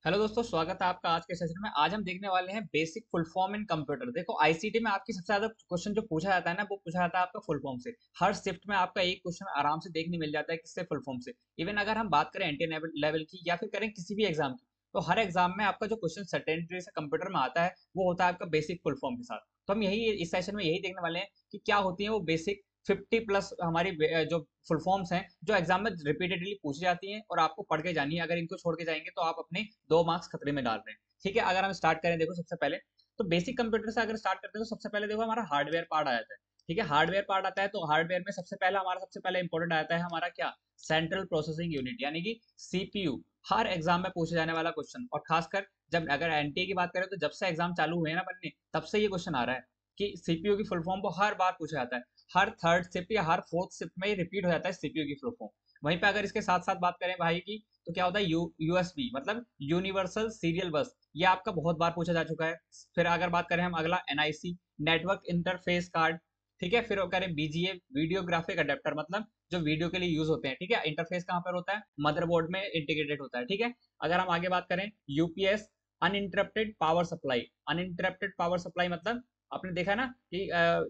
Hello दोस्तों, स्वागत है आपका आज के सेशन में। आज हम देखने वाले हैं basic full form in computer. देखो, आईसीटी में आपकी सबसे ज्यादा क्वेश्चन जो पूछा जाता है ना, वो पूछा जाता है आपका फुल फॉर्म से। हर शिफ्ट में आपका एक क्वेश्चन आराम से देखने मिल जाता है किससे, फुल फॉर्म से। इवन अगर हम बात करें एंट्री लेवल की या फिर करें किसी भी एग्जाम की, तो हर एग्जाम में आपका जो क्वेश्चन सर्टेनिटी से कंप्यूटर में आता है वो होता है आपका बेसिक फुल फॉर्म के साथ। तो हम यही इस सेशन में यही देखने वाले हैं कि क्या होती है वो बेसिक 50+ हमारी जो फुल फॉर्म्स हैं जो एग्जाम में रिपीटेडली पूछी जाती हैं और आपको पढ़ के जानी है। अगर इनको छोड़ के जाएंगे तो आप अपने 2 मार्क्स खतरे में डाल रहे हैं। ठीक है, अगर हम स्टार्ट करें, देखो सबसे पहले तो बेसिक कंप्यूटर से अगर स्टार्ट करते हैं तो सबसे पहले देखो हमारा हार्डवेयर पार्ट आ जाता है। ठीक है, हार्डवेयर पार्ट आता है तो हार्डवेयर में सबसे पहले इंपॉर्टेंट आता है हमारा क्या, सेंट्रल प्रोसेसिंग यूनिट यानी कि सीपीयू। हर एग्जाम में पूछे जाने वाला क्वेश्चन, और खासकर जब अगर एनटीए की बात करें तो जब से एग्जाम चालू हुए ना बनने, तब से ये क्वेश्चन आ रहा है कि सीपीयू की फुल फॉर्म को हर बार पूछा जाता है। हर थर्ड शिफ्ट या हर फोर्थ शिफ्ट में ये रिपीट हो जाता है सीपीयू की फुल फॉर्म। वहीं पे अगर इसके साथ साथ बात करें भाई की, तो क्या होता है यूएसबी मतलब यूनिवर्सल सीरियल बस। ये आपका बहुत बार पूछा जा चुका है। फिर अगर बात करें हम अगला, एनआईसी नेटवर्क इंटरफेस कार्ड। ठीक है, फिर करें बीजीए वीडियो ग्राफिक अडेप्टर, मतलब जो वीडियो के लिए यूज होते हैं। ठीक है, इंटरफेस कहाँ पर होता है, मदरबोर्ड में इंटीग्रेटेड होता है। ठीक है, अगर हम आगे बात करें, UPS uninterrupted power supply. Uninterrupted power supply मतलब आपने देखा है ना कि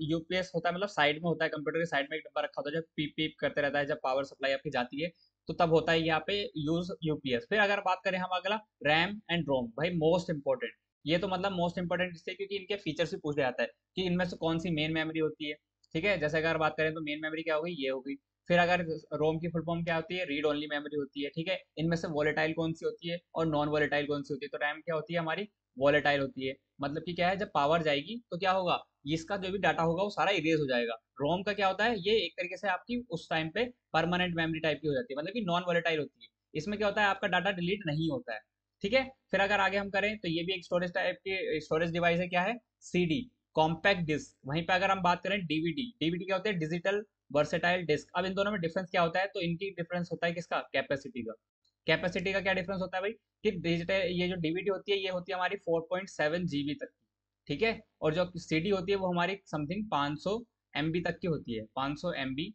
यूपीएस होता है, मतलब साइड में होता है, कंप्यूटर के साइड में एक डब्बा रखा होता है जो पीप पीप करते रहता है जब पावर सप्लाई आपकी जाती है। तो तब होता है यहाँ पे यूज यूपीएस। फिर अगर बात करें हम अगला, रैम एंड रोम, भाई मोस्ट इंपॉर्टेंट। ये तो मतलब मोस्ट इंपॉर्टेंट इसलिए क्योंकि इनके फीचर्स भी पूछा जाता है कि इनमें से कौन सी मेन मेमोरी होती है। ठीक है, जैसे अगर बात करें तो मेन मेमोरी क्या होगी, ये होगी। फिर अगर रोम की फुल फॉर्म क्या होती है, रीड ओनली मेमोरी होती है। ठीक है, इनमें से वॉलेटाइल कौन सी होती है और नॉन वॉलेटाइल कौन सी होती है। तो रैम क्या होती है हमारी, वॉलेटाइल होती है। मतलब कि क्या है, जब पावर जाएगी तो क्या होगा, इसका जो भी डाटा होगा वो सारा इरेज हो जाएगा। रोम का क्या होता है, ये एक तरीके से आपकी उस टाइम पे परमानेंट मेमोरी टाइप की हो जाती है, मतलब कि नॉन वॉलेटाइल होती है। इसमें क्या होता है, आपका डाटा डिलीट नहीं होता है। ठीक है, फिर अगर आगे हम करें तो ये भी एक स्टोरेज टाइप की स्टोरेज डिवाइस है। क्या है, सीडी कॉम्पैक्ट डिस्क। वहीं पे अगर हम बात करें डीवीडी, डीवीडी क्या होता है, डिजिटल वर्सेटाइल डिस्क। अब इन दोनों में डिफरेंस क्या होता है, तो इनकी डिफरेंस होता है किसका, कैपेसिटी का। कैपेसिटी का क्या डिफरेंस होता है भाई, कि डिजिटल ये जो डीवीडी होती है ये होती है हमारी 4.7 जीबी तक की। ठीक है, और जो सीडी होती है वो हमारी समथिंग 500 एमबी तक की होती है, 500 एमबी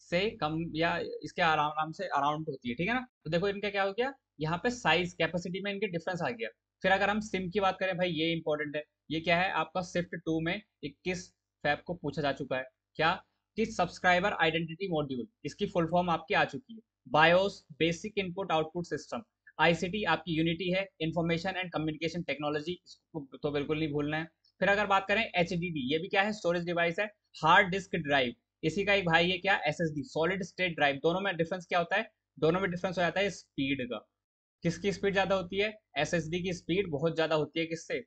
से कम या इसके आराम आराम से अराउंड होती है। ठीक है ना, तो देखो इनका क्या हो गया, यहाँ पे साइज कैपेसिटी में इनके डिफरेंस आ गया। फिर अगर हम सिम की बात करें, भाई ये इंपॉर्टेंट है। ये क्या है, आपका शिफ्ट 2 में 21 फैब को पूछा जा चुका है। क्या, कि सब्सक्राइबर आइडेंटिटी मॉड्यूल, इसकी फुल फॉर्म आपकी आ चुकी है। BIOS basic input output system. ICT आपकी यूनिटी है, इंफॉर्मेशन एंड कम्युनिकेशन टेक्नोलॉजी, इसको तो बिल्कुल नहीं भूलना है। फिर अगर बात करें एचडीडी, ये भी क्या है, स्टोरेज डिवाइस है। हार्ड डिस्क ड्राइव, इसी का एक भाई है क्या, एसएसडी सॉलिड स्टेट ड्राइव। दोनों में डिफरेंस क्या होता है, दोनों में डिफरेंस हो जाता है स्पीड का। किसकी स्पीड ज्यादा होती है, एसएसडी की स्पीड बहुत ज्यादा होती है किससे,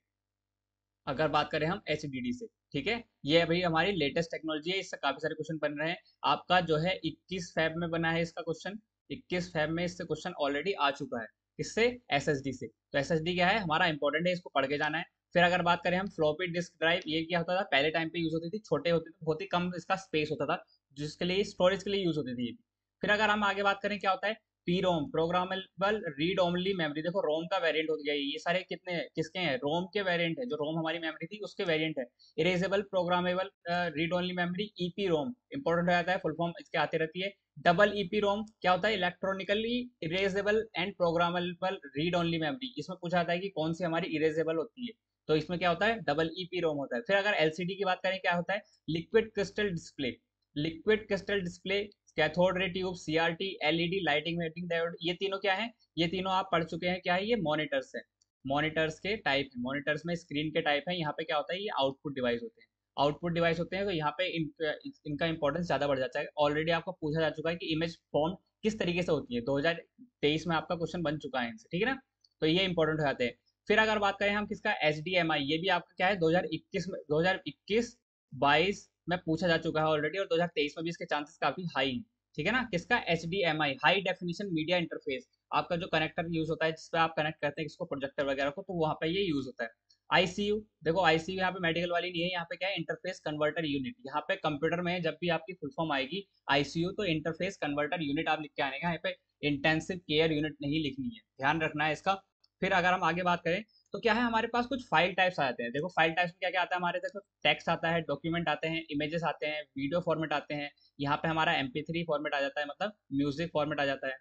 अगर बात करें हम एचडीडी से। ठीक है, ये अभी हमारी लेटेस्ट टेक्नोलॉजी है, इससे काफी सारे क्वेश्चन बन रहे हैं। आपका जो है 21 फैब में बना है इसका क्वेश्चन। 21 फैब में इससे क्वेश्चन ऑलरेडी आ चुका है। किससे, एसएसडी से। तो एसएसडी क्या है हमारा इंपॉर्टेंट है, इसको पढ़ के जाना है। फिर अगर बात करें हम फ्लॉपी डिस्क ड्राइव, ये क्या होता था, पहले टाइम पे यूज होती थी, छोटे होते थे, बहुत ही कम इसका स्पेस होता था, जिसके लिए स्टोरेज के लिए यूज होती थी ये भी। फिर अगर हम आगे बात करें क्या होता है, पीरोम प्रोग्रामेबल रीड ओनली मेमोरी। देखो रोम का वेरिएंट हो गया ये सारे कितने किसके हैं, रोम के वेरिएंट है, जो रोम हमारी मेमोरी थी उसके वेरिएंट है। Erasable programmable read only memory, EPROM important हो जाता है, फुल फॉर्म इसके आते रहती है। डबल ईपी रोम क्या होता है, electronically erasable and programmable read only memory. इसमें पूछा जाता है कि कौन सी हमारी इरेजेबल होती है, तो इसमें क्या होता है, डबल ईपी रोम होता है। फिर अगर एलसीडी की बात करें क्या होता है, liquid crystal display. Liquid crystal display, cathode ray tube, CRT, LED lighting waiting diode, ये तीनों क्या है, ये तीनों आप पढ़ चुके हैं। क्या है, ये मॉनिटर्स है। मॉनिटर्स के टाइप है, मॉनिटर्स में स्क्रीन के टाइप है। यहाँ पे क्या होता है, ये आउटपुट डिवाइस होते हैं। आउटपुट डिवाइस होते हैं, तो यहाँ पे इनका इंपॉर्टेंस ज्यादा बढ़ जाता है। ऑलरेडी आपको पूछा जा चुका है कि इमेज फॉर्म किस तरीके से होती है, 2023 में आपका क्वेश्चन बन चुका है इनसे। ठीक है ना, तो ये इंपॉर्टेंट हो जाते हैं। फिर अगर बात करें हम किसका, एच डी एम आई, ये भी आपका क्या है, 2021 में, 2021-22 में पूछा जा चुका है ऑलरेडी, और 2023 में भी इसके चांसेस काफी हाई हैं। ठीक है ना, किसका, एच डी एम आई हाई डेफिनेशन मीडिया इंटरफेस। आपका जो कनेक्टर यूज होता है जिसपे आप कनेक्ट करते हैं किसको, प्रोजेक्टर वगैरह को, तो वहां पे ये यूज होता है। आईसीयू, देखो आईसीयू यहाँ पे मेडिकल वाली नहीं है, यहाँ पे क्या है, इंटरफेस कन्वर्टर यूनिट। यहाँ पे कंप्यूटर में जब भी आपकी फुल फॉर्म आएगी आईसीयू, तो इंटरफेस कन्वर्टर यूनिट आप लिख के आने का, यहाँ पे इंटेंसिव केयर यूनिट नहीं लिखनी है, ध्यान रखना है इसका। फिर अगर हम आगे बात करें तो क्या है, हमारे पास कुछ फाइल टाइप्स आ जाते हैं। देखो फाइल टाइप्स में क्या क्या आता है हमारे, देखो टेक्स्ट आता है, डॉक्यूमेंट आते हैं, इमेजेस आते हैं, वीडियो फॉर्मेट आते हैं। यहाँ पे हमारा MP3 फॉर्मेट आ जाता है, मतलब म्यूजिक फॉर्मेट आ जाता है।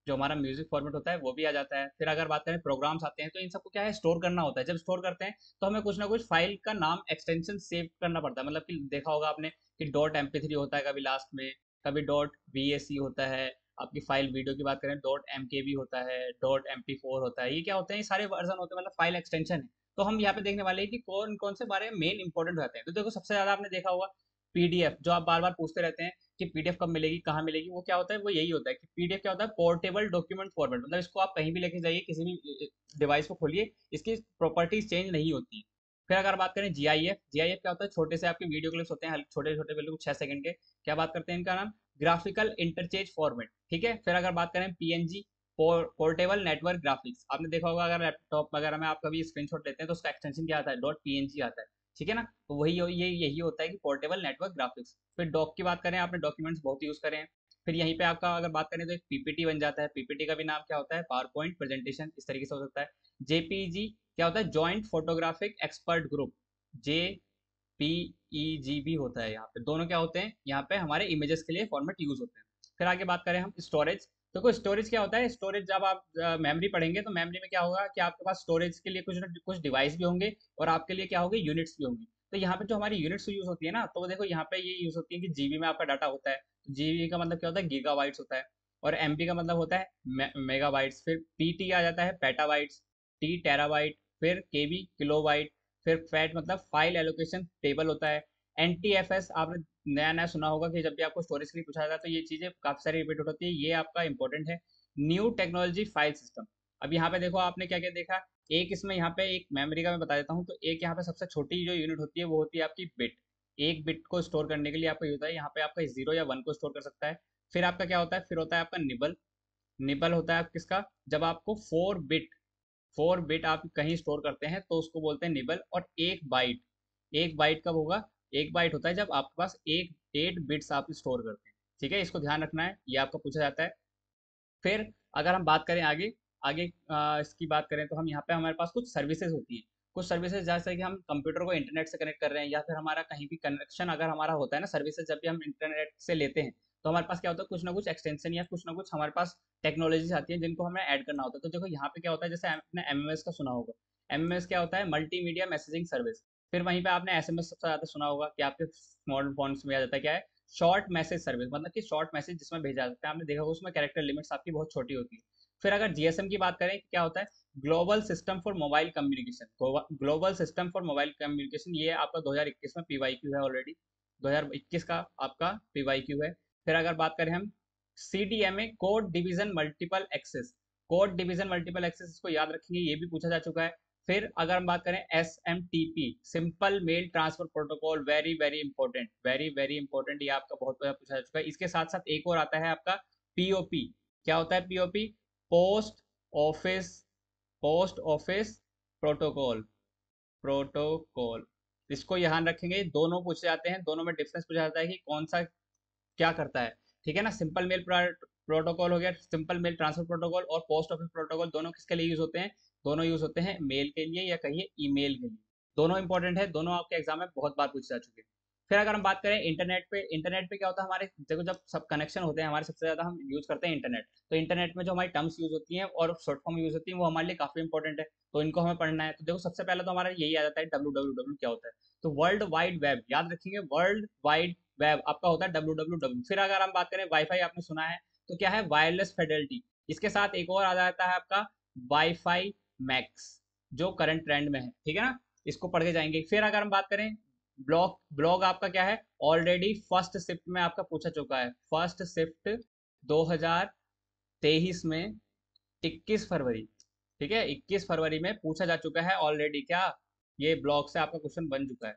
जो हमारा म्यूजिक फॉर्मेट होता है वो भी आ जाता है। फिर अगर बात करें प्रोग्राम्स आते हैं, तो इन सबको क्या है, स्टोर करना होता है। जब स्टोर करते हैं तो हमें कुछ ना कुछ फाइल का नाम एक्सटेंशन सेव करना पड़ता है। मतलब कि देखा होगा आपने कि डॉट MP3 होता है कभी लास्ट में, कभी डॉट VAC होता है। आपकी फाइल वीडियो की बात करें डॉट MKB होता है, डॉट MP4 होता है। ये क्या होते हैं, ये सारे वर्जन होते हैं, मतलब फाइल एक्सटेंशन है। तो हम यहाँ पे देखने वाले हैं कि कौन कौन से बारे में मेन इंपॉर्टेंट रहते हैं। तो देखो सबसे ज्यादा आपने देखा होगा PDF, जो आप बार बार पूछते रहते हैं कि PDF कब मिलेगी, कहाँ मिलेगी, वो क्या होता है, वो यही होता है कि PDF क्या होता है, पोर्टेबल डॉक्यूमेंट फॉर्मेट। मतलब इसको आप कहीं भी लेके जाइए, किसी भी डिवाइस को खोलिए, इसकी प्रॉपर्टीज चेंज नहीं होती। फिर अगर बात करें GIF क्या होता है, छोटे से आपके वीडियो क्लिप्स होते हैं, छोटे छोटे बिल्कुल 6 सेकंड के। क्या बात करते हैं, इनका नाम ग्राफिकल इंटरचेंज फॉर्मेट, ठीक है। फिर अगर बात करें PNG, पोर्टेबल नेटवर्क ग्राफिक्स, आपने देखा होगा अगर लैपटॉप वगैरह में आप कभी स्क्रीनशॉट लेते हैं तो उसका एक्सटेंशन क्या आता है, .PNG आता है, ठीक है ना। तो वही ये यही होता है कि पोर्टेबल नेटवर्क ग्राफिक्स। फिर डॉक की बात करें, आपने डॉक्यूमेंट्स बहुत यूज करे हैं। फिर यहीं पे आपका अगर बात करें तो एक PPT बन जाता है। PPT का भी नाम क्या होता है, पावर पॉइंट प्रेजेंटेशन, इस तरीके से हो सकता है। JPEG क्या होता है, joint photographic expert group, JPEG भी होता है। यहाँ पे दोनों क्या होते हैं, यहाँ पे हमारे इमेजेस के लिए फॉर्मेट यूज होते हैं। फिर आगे बात करें हम स्टोरेज, तो कोई स्टोरेज क्या होता है, स्टोरेज जब आप मेमोरी पढ़ेंगे तो मेमोरी में क्या होगा कि आपके पास स्टोरेज के लिए कुछ ना कुछ डिवाइस भी होंगे, और आपके लिए क्या होंगे, यूनिट्स भी होंगी। तो यहाँ पे जो हमारी यूनिट्स यूज होती है ना, तो वो देखो यहाँ पे ये यूज होती है कि GB में आपका डाटा होता है। तो GB का मतलब क्या होता है, गीगाबाइट्स होता है। और MB का मतलब होता है मेगाबाइट्स। फिर PT आ जाता है पेटाबाइट्स, T टेराबाइट, फिर KB किलोबाइट। फिर फैट मतलब फाइल एलोकेशन टेबल होता है। NTFS आपने नया नया सुना होगा कि जब भी आपको स्टोरेज के लिए पूछा जाता है तो ये चीजें काफी सारी रिपीट होती है, ये आपका इंपॉर्टेंट है। न्यू टेक्नोलॉजी फाइल सिस्टम, अब यहाँ पे देखो आपने क्या क्या देखा। एक इसमें यहाँ पे एक मेमोरी का मैं बता देता हूँ, तो एक यहाँ पे सबसे छोटी जो यूनिट होती है वो होती है आपकी बिट। एक बिट को स्टोर करने के लिए आपका होता है, यहाँ पे आपका 0 या 1 को स्टोर कर सकता है। फिर आपका क्या होता है, फिर होता है आपका निबल। निबल होता है आप किसका, जब आपको 4 बिट आप कहीं स्टोर करते हैं तो उसको बोलते हैं निबल। और एक बाइट कब होगा, एक बाइट होता है जब आपके पास 8 बिट्स आप स्टोर करते हैं, ठीक है। इसको ध्यान रखना है, ये आपका पूछा जाता है। फिर अगर हम बात करें आगे, इसकी बात करें तो हम यहाँ पे हमारे पास कुछ सर्विसेज होती हैं। कुछ सर्विसेज जैसे कि हम कंप्यूटर को इंटरनेट से कनेक्ट कर रहे हैं, या फिर हमारा कहीं भी कनेक्शन अगर हमारा होता है ना, सर्विसेज जब भी हम इंटरनेट से लेते हैं, तो हमारे पास क्या होता है, कुछ ना कुछ एक्सटेंशन या कुछ ना कुछ हमारे पास टेक्नोलॉजीज आती है जिनको हमें ऐड करना होता है। तो देखो यहाँ पे क्या होता है, जैसे आपने MMS का सुना होगा। MMS क्या होता है, मल्टीमीडिया मैसेजिंग सर्विस। फिर वहीं पे आपने SMS सबसे ज्यादा सुना होगा कि आपके स्मार्टफोन्स में आ जाता है, क्या है, शॉर्ट मैसेज सर्विस। मतलब कि शॉर्ट मैसेज जिसमें भेजा जाता है, आपने देखा होगा उसमें कैरेक्टर लिमिट्स आपकी बहुत छोटी होती है। फिर अगर GSM की बात करें, क्या होता है, global system for mobile communication. Global system for mobile communication, ये आपका 2021 में PYQ है ऑलरेडी, 2021 का आपका PYQ है। फिर अगर बात करें हम CDMA, code division multiple access. Code division multiple access, इसको याद रखेंगे, ये भी पूछा जा चुका है। फिर अगर हम बात करें SMTP, simple mail transfer protocol, very very important, very very important, ये आपका बहुत बड़ा पूछा जा चुका है। इसके साथ साथ एक और आता है आपका POP। क्या होता है POP, post office post office protocol, protocol. इसको ध्यान रखेंगे, दोनों पूछे जाते हैं, दोनों में डिफरेंस पूछा जाता है कि कौन सा क्या करता है, ठीक है ना। सिंपल मेल प्रोटोकॉल हो गया, सिंपल मेल ट्रांसफर प्रोटोकॉल, और पोस्ट ऑफिस प्रोटोकॉल, दोनों किसके लिए यूज होते हैं, दोनों यूज होते हैं मेल के लिए या कहिए ईमेल के लिए। दोनों इंपॉर्टेंट है, दोनों आपके एग्जाम में बहुत बार पूछे जा चुके हैं। फिर अगर हम बात करें इंटरनेट पे क्या होता है, हमारे देखो जब सब कनेक्शन होते हैं हमारे, सबसे ज्यादा हम यूज करते हैं इंटरनेट। तो इंटरनेट में जो हमारी टर्म्स यूज होती हैं और शॉर्ट फॉर्म यूज होती है, वो हमारे लिए काफी इंपॉर्टेंट है। तो इनको हमें पढ़ना है। तो देखो सबसे पहले तो हमारा यही आ जाता है, WWW क्या होता है, तो वर्ल्ड वाइड वेब, याद रखेंगे, वर्ल्ड वाइड वेब आपका होता है WWW। फिर अगर हम बात करें वाईफाई, आपने सुना है, तो क्या है, वायरलेस फिडेलिटी। इसके साथ एक और आ जाता है आपका वाईफाई मैक्स, जो करंट ट्रेंड में है, ठीक है ना। इसको पढ़ के जाएंगे। फिर अगर हम बात करें ब्लॉग, ब्लॉग आपका क्या है, ऑलरेडी फर्स्ट शिफ्ट में आपका पूछा चुका है, फर्स्ट शिफ्ट 2023 में, 21 फरवरी, ठीक है, 21 फरवरी में पूछा जा चुका है ऑलरेडी, क्या, ये ब्लॉग से आपका क्वेश्चन बन चुका है।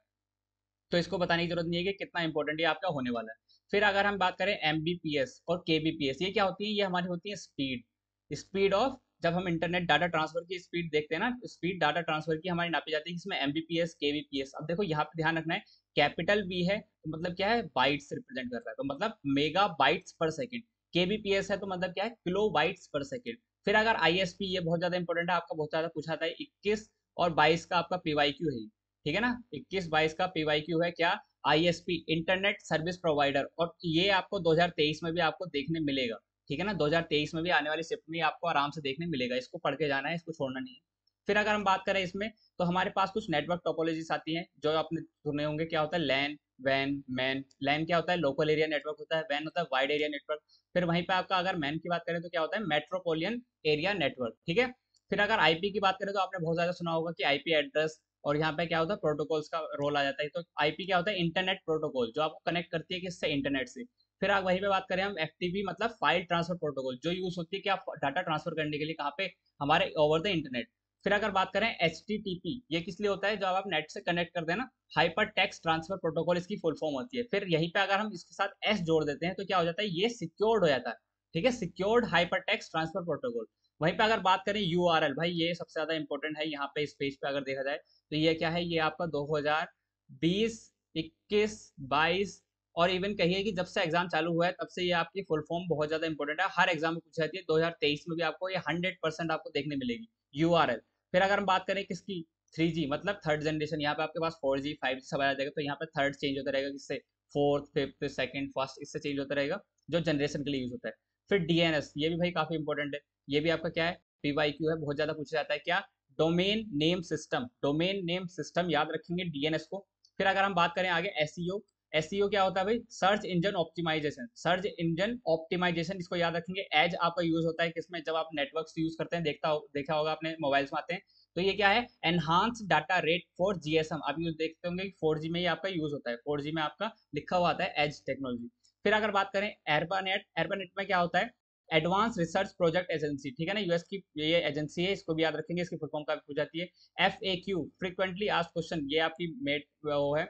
तो इसको बताने की जरूरत नहीं है कि कितना इंपॉर्टेंट ये आपका होने वाला है। फिर अगर हम बात करें MBPS और KBPS, ये क्या होती है, ये हमारी होती है स्पीड, स्पीड ऑफ, जब हम इंटरनेट डाटा ट्रांसफर की स्पीड देखते हैं ना, स्पीड डाटा ट्रांसफर की हमारी नापी जाती है, इसमें MBPS KBPS। अब देखो यहाँ पे ध्यान रखना है, कैपिटल B है तो मतलब क्या है, बाइट्स रिप्रेजेंट कर रहा है, तो मतलब मेगा बाइट्स पर सेकेंड। KBPS है तो मतलब क्या है, किलो बाइट्स पर सेकेंड। फिर अगर ISP, ये बहुत ज्यादा इंपॉर्टेंट है, आपका बहुत ज्यादा पूछा था, 21 और 22 का आपका PYQ है, ठीक है ना। 21-22 का PYQ है क्या, ISP, इंटरनेट सर्विस प्रोवाइडर, और ये आपको 2023 में भी आपको देखने मिलेगा। ठीक है ना, 2023 में भी आने वाली शिफ्ट में आपको आराम से देखने मिलेगा, इसको पढ़ के जाना है, इसको छोड़ना नहीं है। फिर अगर हम बात करें इसमें, तो हमारे पास कुछ नेटवर्क टोपोलॉजीज आती हैं जो आपने सुने होंगे। क्या होता है लैन, वैन, मैन। लैन क्या होता है, लोकल एरिया नेटवर्क होता है। वैन होता है वाइड एरिया नेटवर्क। फिर वहीं पे आपका अगर मैन की बात करें तो क्या होता है, मेट्रोपोलियन एरिया नेटवर्क, ठीक है। फिर अगर आईपी की बात करें तो आपने बहुत ज्यादा सुना होगा कि आईपी एड्रेस, और यहाँ पे क्या होता है, प्रोटोकॉल्स का रोल आ जाता है। तो आईपी क्या होता है, इंटरनेट प्रोटोकॉल, जो आपको कनेक्ट करती है किससे, इंटरनेट से। फिर आप वहीं पे बात करें हम एफटीपी, मतलब फाइल ट्रांसफर प्रोटोकॉल, जो यूज होती है क्या, डाटा ट्रांसफर करने के लिए, कहाँ पे, हमारे ओवर द इंटरनेट। फिर अगर बात करें HTTP, ये किस लिए होता है, जब आप नेट से कनेक्ट करते हैं ना, हाइपर टेक्स्ट ट्रांसफर प्रोटोकॉल इसकी फुल फॉर्म होती है। फिर यहीं पे अगर हम इसके साथ एस जोड़ देते हैं तो क्या हो जाता है, ये सिक्योर्ड हो जाता है, ठीक है, secured hyper text transfer protocol. वहीं पे अगर बात करें यूआरएल, भाई ये सबसे ज्यादा इंपॉर्टेंट है यहाँ पे, इस पेज पे अगर देखा जाए तो ये क्या है, ये आपका 2020, 21, 22 और इवन कहिए कि जब से एग्जाम चालू हुआ है तब से ये आपकी फुल फॉर्म बहुत ज्यादा इंपॉर्टेंट है, हर एग्जाम में पूछी जाती है। 2023 में भी आपको ये 100% आपको देखने मिलेगी, यूआरएल। फिर अगर हम बात करें किसकी, 3G, मतलब थर्ड जनरेशन, यहाँ पे आपके पास 4G 5G सब आ जाएगा, तो यहाँ पे थर्ड चेंज होता रहेगा, किससे, फोर्थ, फिफ्थ, सेकंड, फर्स्ट, इससे चेंज होता रहेगा, जो जनरेशन के लिए यूज होता है। फिर डीएनएस, ये भी भाई काफी इंपॉर्टेंट है, ये भी आपका क्या है, पीवाईक्यू है, बहुत ज्यादा पूछा जाता है। क्या, domain name system, domain name system याद रखेंगे डीएनएस को। फिर अगर हम बात करें आगे एसईओ, एसईओ क्या होता है भाई, search engine optimisation, search engine optimisation, इसको याद रखेंगे। एज आपका यूज होता है किसमें, जब आप नेटवर्क यूज करते हैं, देखा होगा आपने, मोबाइल्स में आते हैं। तो ये क्या है, enhance data rate for GSM, आप यूज देखते होंगे कि 4G में ही आपका यूज होता है, 4G में आपका लिखा हुआ आता है एज टेक्नोलॉजी। फिर अगर बात करें एर्पानेट, एर्पानेट में क्या होता है, एडवांस रिसर्च प्रोजेक्ट एजेंसी, ठीक है ना, यूएस की ये एजेंसी है, इसको भी याद रखेंगे, इसकी फुल फॉर्म का पूछ जाती है। FAQ, फ्रीक्वेंटली आस्क्ड क्वेश्चन, ये आपकी मेट वो है,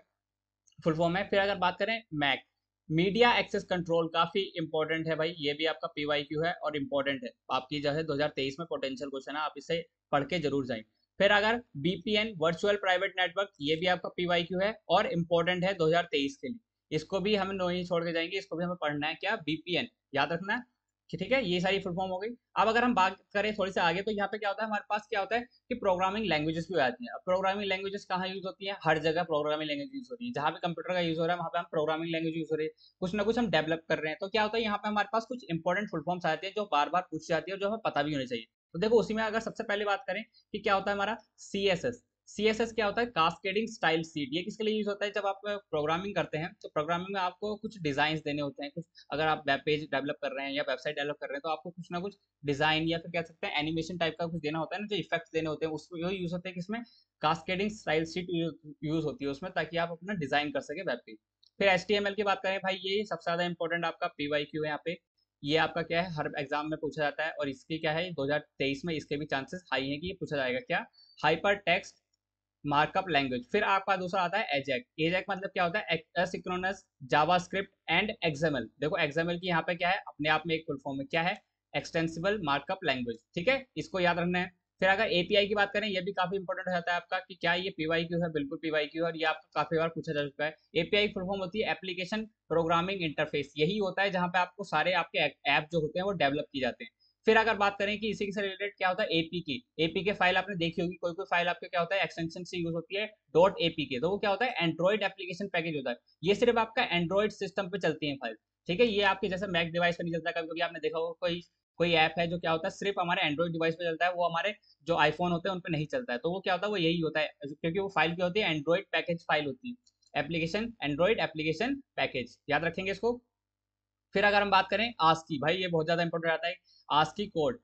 फुल फॉर्म है। फिर अगर बात करें मैक, मीडिया एक्सेस कंट्रोल, काफी इंपॉर्टेंट है भाई, ये भी आपका पीवाईक्यू है और इंपॉर्टेंट है आपकी, जो है 2023 में पोटेंशियल क्वेश्चन है, आप इसे पढ़ के जरूर जाएं। फिर अगर बीपीएन, वर्चुअल प्राइवेट नेटवर्क, ये भी आपका पीवाईक्यू है और इंपॉर्टेंट है 2023 के लिए, इसको भी हम नहीं छोड़ के जाएंगे, इसको भी हमें पढ़ना है, क्या, बीपीएन याद रखना है कि, ठीक है, ये सारी फुल फॉर्म हो गई। अब अगर हम बात करें थोड़ी सी आगे, तो यहाँ पे क्या होता है, हमारे पास क्या होता है कि प्रोग्रामिंग लैंग्वेजेस भी आती हैं। अब प्रोग्रामिंग लैंग्वेजेस कहाँ यूज होती है, हर जगह प्रोग्रामिंग लैंग्वेज यूज हो रही है, जहाँ पे कंप्यूटर का यूज हो रहा है वहाँ पे हम प्रोग्रामिंग लैंग्वेज यूज हो रही है, कुछ ना कुछ हम डेवलप कर रहे हैं। तो क्या होता है, यहाँ पे हमारे पास कुछ इंपॉर्टेंट फुल फॉर्म्स आते हैं जो बार बार पूछी जाती है और जो हमें पता भी होनी चाहिए। तो देखो उसी में अगर सबसे पहले बात करें कि क्या होता है हमारा CSS, CSS क्या होता है, कास्केडिंग स्टाइल सीट, ये किसके लिए यूज होता है, जब आप प्रोग्रामिंग करते हैं तो प्रोग्रामिंग में आपको कुछ डिजाइन देने होते हैं, कुछ अगर आप वेब पेज डेवलप कर रहे हैं या वेबसाइट डेवलप कर रहे हैं, तो आपको कुछ ना कुछ डिजाइन या फिर कह सकते हैं एनिमेशन टाइप का कुछ देना होता है ना, जो इफेक्ट्स देने होते हैं, उसको यही यूज होते हैं किसमें, कास्केडिंग स्टाइल शीट यूज होती है उसमें, ताकि आप अपना डिजाइन कर सके वेब पेज। फिर HTML की बात करें भाई, ये सबसे ज्यादा इंपॉर्टेंट आपका पीवाईक्यू है यहाँ पे, ये आपका क्या है, हर एग्जाम में पूछा जाता है, और इसकी क्या है 2023 में इसके भी चांसेस हाई है कि ये पूछा जाएगा। क्या, हाइपर टेक्स्ट मार्कअप लैंग्वेज। फिर आपका दूसरा आता है एजेक, एजेक मतलब क्या होता है, एसिंक्रोनस जावास्क्रिप्ट एंड एक्सएमएल। देखो एक्सएमएल की यहाँ पे क्या है, अपने आप में एक फुल फॉर्म है, क्या है, एक्सटेंसिबल मार्कअप लैंग्वेज, ठीक है, इसको याद रखना है। फिर अगर एपीआई की बात करें, ये भी काफी इंपॉर्टेंट हो जाता है आपका कि क्या ये पीवाईक्यू है, बिल्कुल पीवाईक्यू है, और ये आपका काफी बार पूछा जा चुका है। एपीआई फुल फॉर्म होती है एप्लीकेशन प्रोग्रामिंग इंटरफेस, यही होता है जहां पे आपको सारे आपके ऐप जो होते हैं वो डेवलप किए जाते हैं। फिर अगर बात करें कि इसी से रिलेटेड क्या होता है, एपीके, एपीके फाइल आपने देखी होगी, कोई कोई फाइल आपके क्या होता है, एक्सटेंशन से यूज होती है डॉट एपीके, तो वो क्या होता है, एंड्रॉइड एप्लीकेशन पैकेज होता है, ये सिर्फ आपका एंड्रॉइड सिस्टम पे चलती है फाइल, ठीक है, ये आपके जैसे मैक डिवाइस पे नहीं चलता। कभी कभी आपने देखा होगा कोई कोई ऐप है जो क्या होता है सिर्फ हमारे एंड्रॉइड डिवाइस पे चलता है, वो हमारे जो आईफोन होते हैं उन पे नहीं चलता है, तो वो क्या होता है, वो यही होता है, क्योंकि वो फाइल क्या होती है, एंड्रॉइड पैकेज फाइल होती है, एप्लीकेशन, एंड्रॉइड एप्लीकेशन पैकेज, याद रखेंगे इसको। फिर अगर हम बात करें आस्की, भाई ये बहुत ज्यादा इंपॉर्टेंट आता है, आस्की कोड,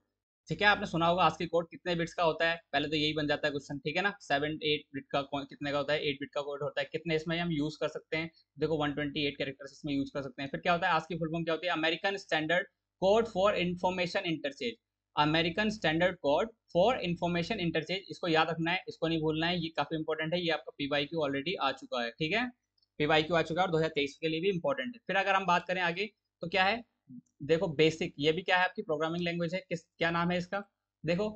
ठीक है, आपने सुना होगा आस्की कोड कितने बिट्स का होता है, पहले तो यही बन जाता है क्वेश्चन, ठीक है ना, 7 8 बिट का कितने का होता है, 8 बिट का कोड होता है, कितने इसमें हम यूज कर सकते हैं, देखो 128 कैरेक्टर्स इसमें यूज कर सकते हैं। फिर क्या होता है, आस्की फुल फॉर्म क्या होती है, American standard code for information interchange, American standard code for information interchange, इसको याद रखना है, इसको नहीं भूलना है, ये काफी इंपॉर्टेंट है, ये आपका पीवाईक्यू ऑलरेडी आ चुका है, ठीक है, पीवाईक्यू आ चुका है और 2023 के लिए भी इंपॉर्टेंट है। फिर अगर हम बात करें आगे, तो क्या है, देखो बेसिक, ये भी क्या है, आपकी प्रोग्रामिंग लैंग्वेज है, किस क्या नाम है इसका, देखो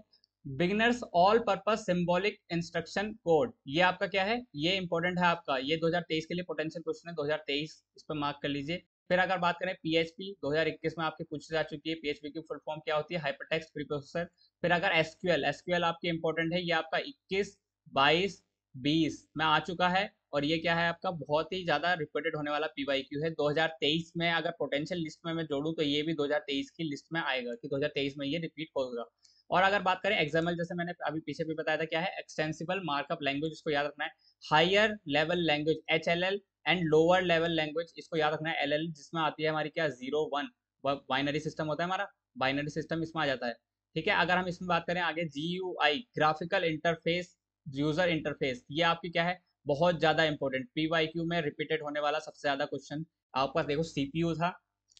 beginners all purpose symbolic instruction code, ये आपका क्या है, ये इंपॉर्टेंट है आपका, ये 2023 के लिए पोटेंशियल क्वेश्चन है, 2023 इस पर मार्क कर लीजिए। फिर अगर बात करें पीएचपी, 2021 में आपकी पूछी जा चुकी है, पीएचपी की फुल फॉर्म क्या होती है, हाइपरटेक्स्ट प्रीप्रोसेसर। फिर अगर एसक्यूएल, एसक्यूएल आपकी इंपॉर्टेंट है, ये आपका 21, 22, 20 में आ चुका है। और ये क्या है आपका बहुत ही ज्यादा रिपीटेड होने वाला पीवाईक्यू है। 2023 में अगर पोटेंशियल लिस्ट में मैं जोड़ूं तो ये भी 2023 की लिस्ट में आएगा कि 2023 में ये रिपीट होगा। और अगर बात करें एक्सएमएल, जैसे मैंने अभी पीछे भी बताया था क्या है, एक्सटेंसिबल मार्कअप लैंग्वेज, इसको याद रखना है। Higher level language HLL and lower level language, इसको याद रखना है LL, जिसमें आती है हमारी क्या 0 1 बाइनरी सिस्टम होता है हमारा, बाइनरी सिस्टम इसमें आ जाता है। ठीक है, अगर हम इसमें बात करें आगे GUI, graphical interface, user interface, ये आपकी क्या है बहुत ज्यादा इंपॉर्टेंट पीवाईक्यू में रिपीटेड होने वाला सबसे ज्यादा क्वेश्चन। आपका देखो सीपीयू था,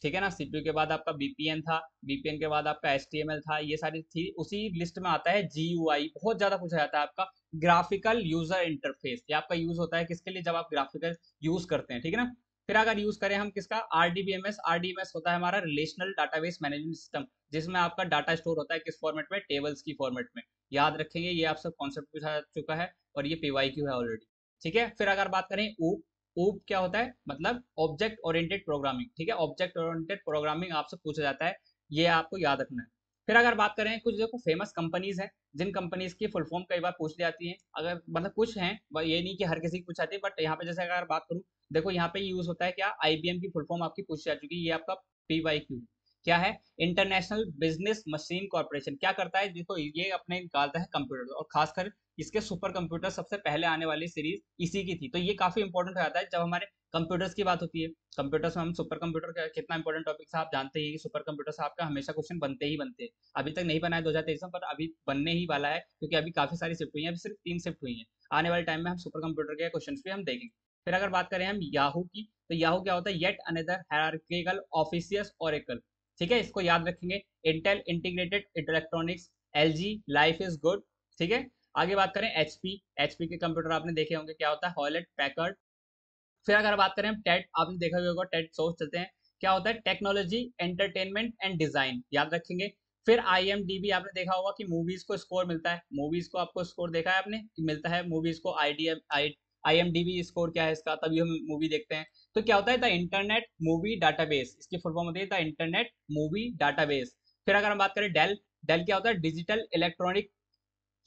ठीक है ना, सीपीयू के बाद आपका बीपीएन था, बीपीएन के बाद आपका HTML था, ये सारी थी। उसी लिस्ट में आता है GUI, बहुत ज्यादा पूछा जाता है आपका ग्राफिकल यूजर इंटरफेस। ये आपका यूज होता है किसके लिए, जब आप ग्राफिकल यूज करते हैं, ठीक है ना। फिर अगर यूज करें हम किसका, RDBMS होता है हमारा रिलेशनल डाटाबेस मैनेजमेंट सिस्टम, जिसमें आपका डाटा स्टोर होता है किस फॉर्मेट में, टेबल्स की फॉर्मेट में। याद रखेंगे, ये आपसे कॉन्सेप्ट पूछा जा चुका है और ये पीवाईक्यू है ऑलरेडी। ठीक है, फिर अगर बात करें ऊप, ऊप क्या होता है, मतलब ऑब्जेक्ट ओरिएंटेड प्रोग्रामिंग। ठीक है, ऑब्जेक्ट ओरिएंटेड प्रोग्रामिंग आपसे पूछा जाता है, ये आपको याद रखना है। फिर अगर बात करें कुछ देखो फेमस कंपनीज हैं, जिन कंपनीज की फुल फॉर्म कई बार पूछ ली जाती है, अगर मतलब कुछ हैं, ये नहीं कि हर किसी की पूछ जाती है, बट यहाँ पे जैसे अगर बात करूँ, देखो यहाँ पे यूज होता है क्या, IBM की फुल फॉर्म आपकी पूछी जा चुकी है, ये आपका पीवाईक्यू क्या है, इंटरनेशनल बिजनेस मशीन कॉर्पोरेशन। क्या करता है, देखो ये अपने निकालता है कंप्यूटर, और खासकर इसके सुपर कंप्यूटर सबसे पहले आने वाली सीरीज इसी की थी। तो ये काफी इंपॉर्टेंट हो जाता है जब हमारे कंप्यूटर्स की बात होती है। कंप्यूटर्स में हम सुपर कंप्यूटर का कितना इंपॉर्टेंट टॉपिक है आप जानते ही, कि सुपर कंप्यूटर से आपका हमेशा क्वेश्चन बनते ही बनते हैं। अभी तक नहीं बना है 2023 में, पर अभी बनने ही वाला है, क्योंकि अभी काफी सारी शिफ्ट हुई है, अभी सिर्फ 3 शिफ्ट हुई है। आने वाले टाइम में हम सुपर कंप्यूटर के क्वेश्चन भी हम देखेंगे। फिर अगर बात करें हम याहू की, तो याहू क्या होता है, येट अनदर हायरार्किकल ऑफिशियस ओरेकल। ठीक है, इसको याद रखेंगे। Intel integrated electronics, LG, life is good. ठीक है, आगे बात करें HP के कंप्यूटर आपने देखे होंगे, क्या होता है, हॉलेट पैकर्ड। फिर अगर बात करें हम टेट, आपने देखा भी होगा, टेट सोच चलते हैं, क्या होता है, टेक्नोलॉजी एंटरटेनमेंट एंड डिजाइन, याद रखेंगे। फिर IMDb आपने देखा होगा कि मूवीज को स्कोर मिलता है, मूवीज को आपको स्कोर देखा है आपने कि मिलता है मूवीज को, IMDb स्कोर क्या है इसका, तभी हम मूवी देखते हैं। तो क्या होता है, द इंटरनेट मूवी डाटाबेस, इसकी फुल फॉर्म होती है द इंटरनेट मूवी डाटाबेस। फिर अगर हम बात करें डेल, डेल क्या होता है, डिजिटल इलेक्ट्रॉनिक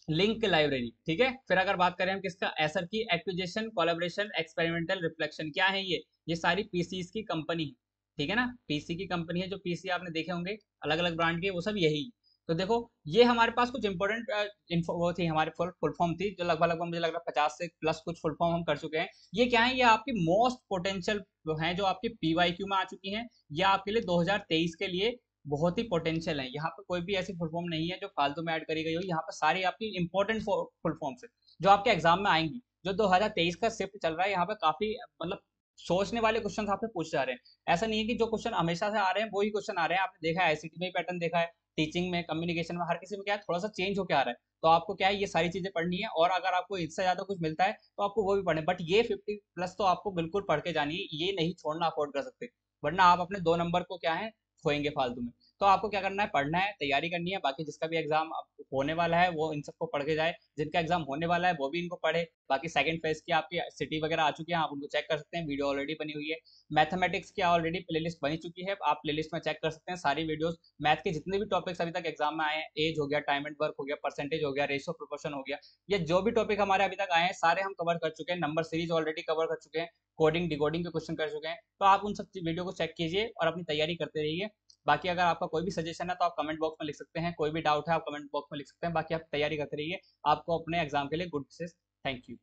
लिंक लाइब्रेरी। ठीक है, फिर अगर बात करें हम किसका, एसर की, एक्विजिशन कोलैबोरेशन एक्सपेरिमेंटल रिफ्लेक्शन, क्या है ये सारी पीसीज की कंपनी है। ठीक है ना, पीसी की कंपनी है, जो पीसी आपने देखे होंगे अलग अलग ब्रांड के, वो सब यही। तो देखो ये हमारे पास कुछ इंपॉर्टेंट इन्फो वो थी, हमारे फुल फॉर्म थी, जो लगभग लगभग मुझे लग रहा है 50 से प्लस कुछ फुल फॉर्म हम कर चुके हैं। ये क्या है, ये आपकी मोस्ट पोटेंशियल हैं जो आपकी पीवाईक्यू में आ चुकी हैं, या आपके लिए 2023 के लिए बहुत ही पोटेंशियल है। यहाँ पे कोई भी ऐसी फुल फॉर्म नहीं है जो फालतू में ऐड करी गई हो, यहाँ पे सारी आपकी इंपॉर्टेंट फुल फॉर्म्स है जो आपके एग्जाम में आएंगी। जो 2023 का शिफ्ट चल रहा है, यहाँ पे काफी मतलब सोचने वाले क्वेश्चन आपसे पूछे जा रहे हैं। ऐसा नहीं है कि जो क्वेश्चन हमेशा से आ रहे हैं वही क्वेश्चन आ रहे हैं, आपने देखा है ICT में पैटर्न देखा है, टीचिंग में, कम्युनिकेशन में, हर किसी में क्या है, थोड़ा सा चेंज होकर आ रहा है। तो आपको क्या है, ये सारी चीजें पढ़नी है, और अगर आपको इससे ज्यादा कुछ मिलता है तो आपको वो भी पढ़े, बट ये 50 प्लस तो आपको बिल्कुल पढ़ के जानी है, ये नहीं छोड़ना अफोर्ड कर सकते, वरना आप अपने 2 नंबर को क्या है खोएंगे फालतू में। तो आपको क्या करना है, पढ़ना है, तैयारी करनी है। बाकी जिसका भी एग्जाम होने वाला है वो इन सबको पढ़ के जाए, जिनका एग्जाम होने वाला है वो भी इनको पढ़े। बाकी सेकंड फेज की आपकी सिटी वगैरह आ चुकी है, आप उनको चेक कर सकते हैं, वीडियो ऑलरेडी बनी हुई है। मैथमेटिक्स की ऑलरेडी प्लेलिस्ट बनी चुकी है, आप प्लेलिस्ट में चेक कर सकते हैं सारी वीडियोस। मैथ के जितने भी टॉपिक्स अभी तक एग्जाम में आए हैं, एज हो गया, टाइम एंड वर्क हो गया, परसेंटेज हो गया, रेशियो प्रोपोर्शन हो गया, ये जो भी टॉपिक हमारे अभी तक आए हैं सारे हम कवर कर चुके हैं। नंबर सीरीज ऑलरेडी कवर कर चुके हैं, कोडिंग डिकोडिंग के क्वेश्चन कर चुके हैं। तो आप उन सब वीडियो को चेक कीजिए और अपनी तैयारी करते रहिए। बाकी अगर आपका कोई भी सजेशन है तो आप कमेंट बॉक्स में लिख सकते हैं, कोई भी डाउट है आप कमेंट बॉक्स में लिख सकते हैं। बाकी आप तैयारी करते रहिए, आपको अपने एग्जाम के लिए गुड विशेस। Thank you.